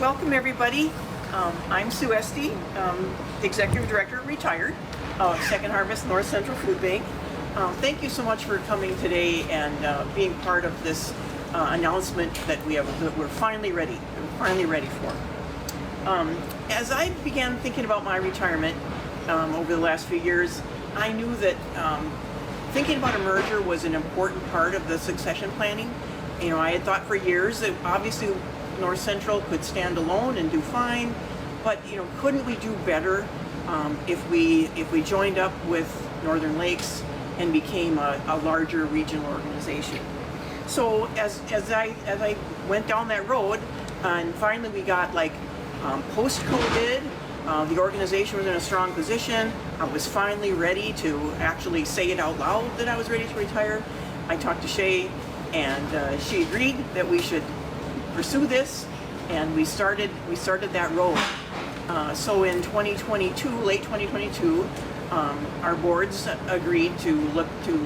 Welcome everybody. I'm Sue Esty, Executive Director, retired, of Second Harvest North Central Food Bank. Thank you so much for coming today and being part of this announcement that we're finally ready for. As I began thinking about my retirement over the last few years, I knew that thinking about a merger was an important part of the succession planning. You know, I had thought for years that obviously North Central could stand alone and do fine, but couldn't we do better if we joined up with Northern Lakes and became a larger regional organization? So as I went down that road, and finally we got post-COVID, the organization was in a strong position. I was finally ready to actually say it out loud that I was ready to retire. I talked to Shay, and she agreed that we should pursue this, and we started that road. So in 2022, late 2022, our boards agreed to look to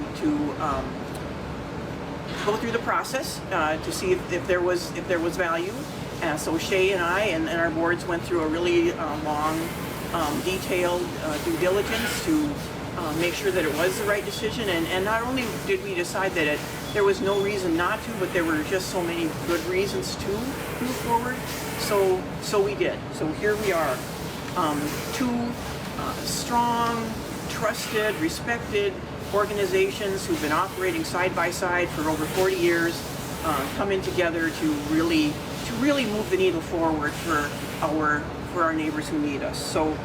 go through the process to see if there was value. So Shay and I and our boards went through a really long, detailed due diligence to make sure that it was the right decision. And not only did we decide that there was no reason not to, but there were just so many good reasons to move forward. So we did. So here we are, two strong, trusted, respected organizations who've been operating side by side for over 40 years, coming together to really move the needle forward for our neighbors who need us. So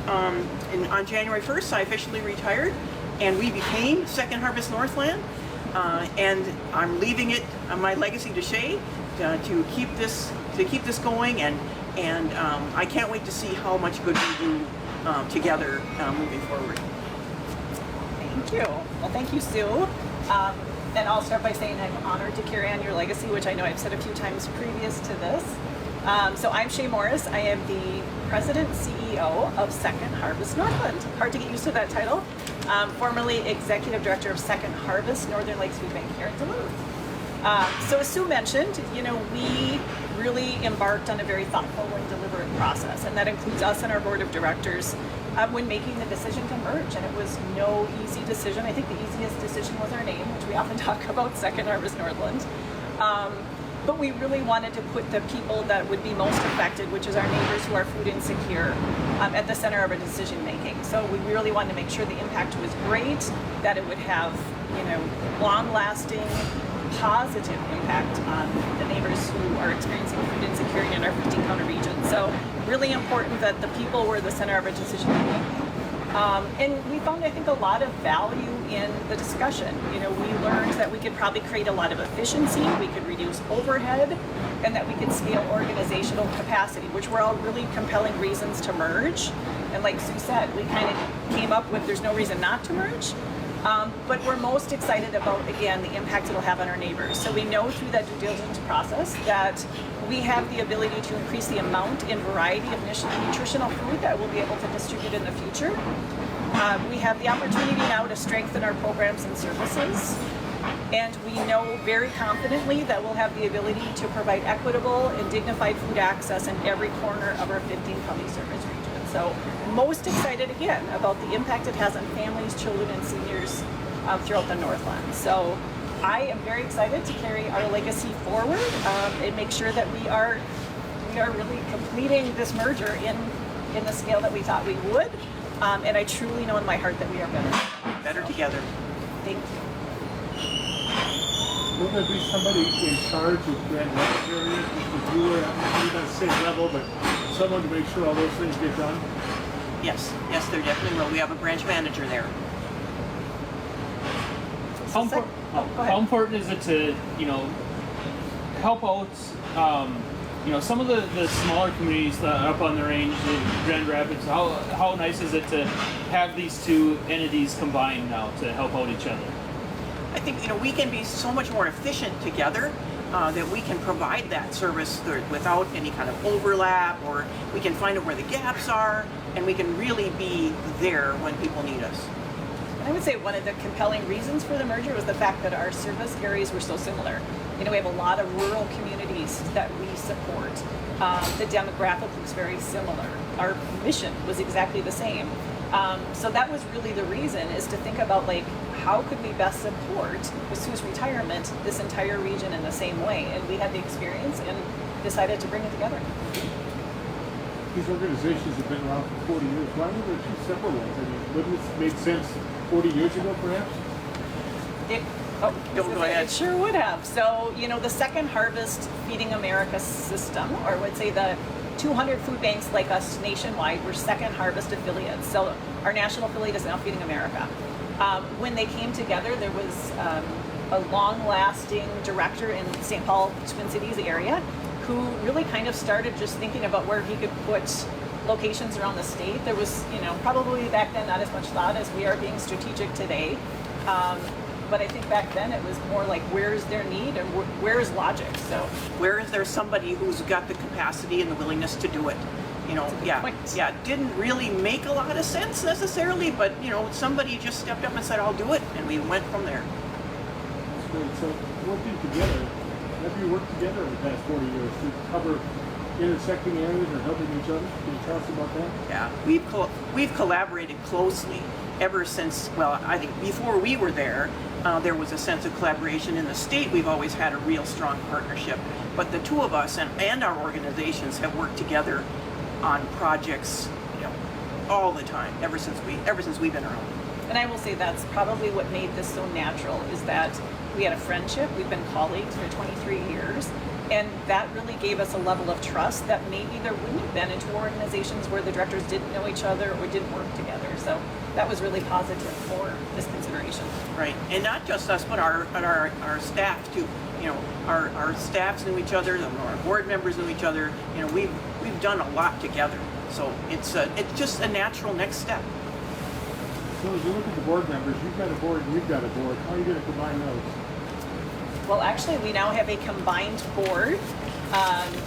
on January 1st, I officially retired, and we became Second Harvest Northland. And I'm leaving it, my legacy to Shay, to keep this going, and I can't wait to see how much good we do together moving forward. Thank you. Well, thank you, Sue. And I'll start by saying I'm honored to carry on your legacy, which I know I've said a few times previous to this. So I'm Shay Morris. I am the President CEO of Second Harvest Northland. Hard to get used to that title. Formerly Executive Director of Second Harvest Northern Lakes Food Bank here in Duluth. So as Sue mentioned, we really embarked on a very thoughtful and deliberate process, and that includes us and our board of directors when making the decision to merge. And it was no easy decision. I think the easiest decision was our name, which we often talk about, Second Harvest Northland. But we really wanted to put the people that would be most affected, which is our neighbors who are food insecure, at the center of our decision making. So we really wanted to make sure the impact was great, that it would have, long-lasting, positive impact on the neighbors who are experiencing food insecurity in our 15-county region. So really important that the people were the center of our decision making. And we found, I think, a lot of value in the discussion. We learned that we could probably create a lot of efficiency, we could reduce overhead, and that we could scale organizational capacity, which were all really compelling reasons to merge. And like Sue said, we kind of came up with there's no reason not to merge. But we're most excited about, again, the impact it'll have on our neighbors. So we know through that due diligence process that we have the ability to increase the amount and variety of nutritional food that we'll be able to distribute in the future. We have the opportunity now to strengthen our programs and services. And we know very confidently that we'll have the ability to provide equitable and dignified food access in every corner of our 15-county service region. So most excited, again, about the impact it has on families, children, and seniors throughout the Northland. So I am very excited to carry our legacy forward and make sure that we are really completing this merger in the scale that we thought we would. And I truly know in my heart that we are better Together. Thank you. Will there be somebody in charge of Grand Rapids areas, because you were at the same level, but someone to make sure all those things get done? Yes, there definitely will. We have a branch manager there. How important is it to help out some of the smaller communities up on the range in Grand Rapids? How nice is it to have these two entities combined now to help out each other? I think we can be so much more efficient together, that we can provide that service without any kind of overlap, or we can find out where the gaps are, and we can really be there when people need us. I would say one of the compelling reasons for the merger was the fact that our service areas were so similar. You know, we have a lot of rural communities that we support. The demographic looks very similar. Our mission was exactly the same. So that was really the reason, is to think about like, how could we best support, with Sue's retirement, this entire region in the same way? And we had the experience and decided to bring it together. These organizations have been around for 40 years. Why were there two separate ones? I mean, wouldn't this make sense 40 years ago, perhaps? Go ahead. It sure would have. So, you know, the Second Harvest Feeding America system, or I would say the 200 food banks like us nationwide, were Second Harvest affiliates. So our national affiliate is now Feeding America. When they came together, there was a long-lasting director in St. Paul, Twin Cities area, who really kind of started just thinking about where he could put locations around the state. There was, you know, probably back then not as much thought as we are being strategic today. But I think back then it was more like, where's their need and where is logic? So Where is there somebody who's got the capacity and the willingness to do it? You know, it didn't really make a lot of sense necessarily, but you know, somebody just stepped up and said, I'll do it, and we went from there. That's great. So working together, have you worked together in the past 40 years to cover intersecting areas or helping each other? Can you tell us about that? Yeah, we've collaborated closely ever since, well, I think before we were there was a sense of collaboration. In the state, we've always had a real strong partnership. But the two of us and our organizations have worked together on projects, you know, all the time, ever since we've been around. And I will say that's probably what made this so natural, is that we had a friendship. We've been colleagues for 23 years. And that really gave us a level of trust that maybe there wouldn't have been in two organizations where the directors didn't know each other or didn't work together. So that was really positive for this consideration. Right, and not just us, but our staff too. You know, our staffs knew each other, our board members knew each other. You know, we've done a lot together. So it's just a natural next step. So as you look at the board members, you've got a board and you've got a board. How are you going to combine those? Well, actually, we now have a combined board.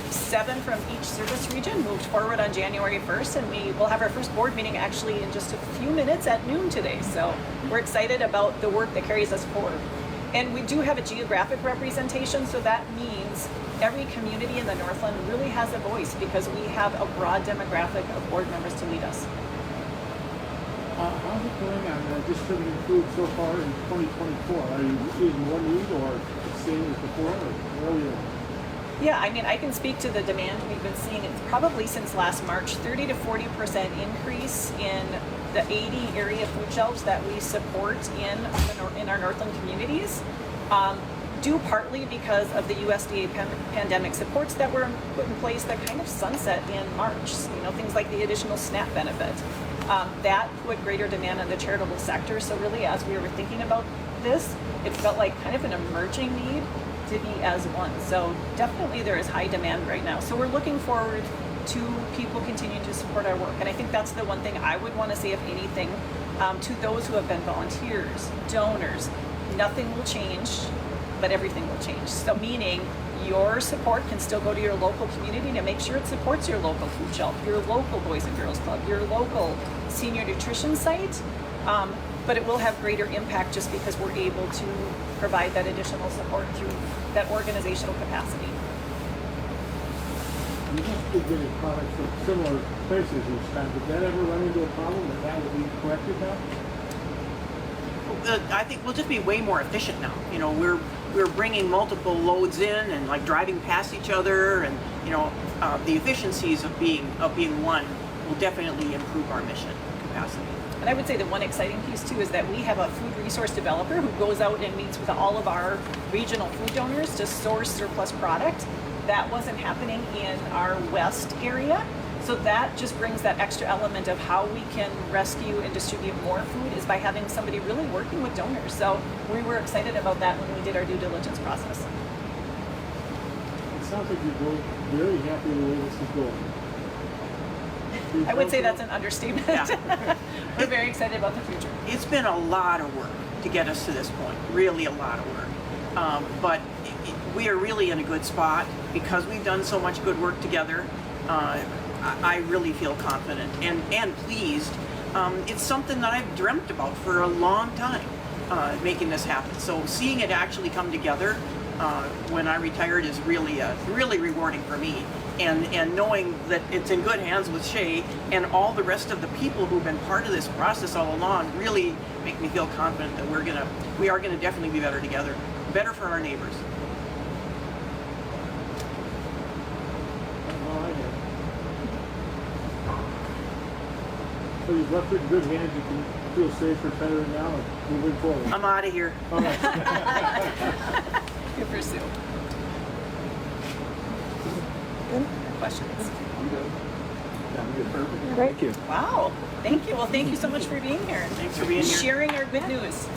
7 from each service region moved forward on January 1st, and we will have our first board meeting actually in just a few minutes at noon today. So we're excited about the work that carries us forward. And we do have a geographic representation, so that means every community in the Northland really has a voice, because we have a broad demographic of board members to lead us. How's it going on distributing food so far in 2024? Are you using more need or the same as before, or where are you at? Yeah, I mean, I can speak to the demand we've been seeing. It's probably since last March, 30 to 40% increase in the 80 area food shelves that we support in our Northland communities. Due partly because of the USDA pandemic supports that were put in place that kind of sunset in March. You know, things like the additional SNAP benefit. That put greater demand on the charitable sector. So really, as we were thinking about this, it felt like kind of an emerging need to be as one. So definitely there is high demand right now. So we're looking forward to people continuing to support our work. And I think that's the one thing I would want to say, if anything, to those who have been volunteers, donors. Nothing will change, but everything will change. So meaning your support can still go to your local community to make sure it supports your local food shelf, your local Boys and Girls Club, your local senior nutrition site, but it will have greater impact just because we're able to provide that additional support through that organizational capacity. You must be getting products from similar places each time. Did that ever run into a problem that will be corrected now? I think we'll just be way more efficient now. You know, we're bringing multiple loads in and like driving past each other, and you know, the efficiencies of being one will definitely improve our mission capacity. And I would say the one exciting piece too is that we have a food resource developer who goes out and meets with all of our regional food donors to source surplus product. That wasn't happening in our west area. So that just brings that extra element of how we can rescue and distribute more food, is by having somebody really working with donors. So we were excited about that when we did our due diligence process. It sounds like you're very happy with the way this is going. I would say that's an understatement. Yeah. We're very excited about the future. It's been a lot of work to get us to this point, really a lot of work. But we are really in a good spot because we've done so much good work together. I really feel confident and pleased. It's something that I've dreamt about for a long time, making this happen. So seeing it actually come together, when I retired is really really rewarding for me. And knowing that it's in good hands with Shay and all the rest of the people who've been part of this process all along really make me feel confident that we are gonna definitely be better together, better for our neighbors. That's all I have. So you've left it in good hands. You can feel safe retiring now and moving forward. I'm out of here. All right. Good for Sue. Questions? I'm good. I'm good. Perfect. Great. Thank you. Wow. Thank you. Well, thank you so much for being here Thanks for being here. sharing our good news.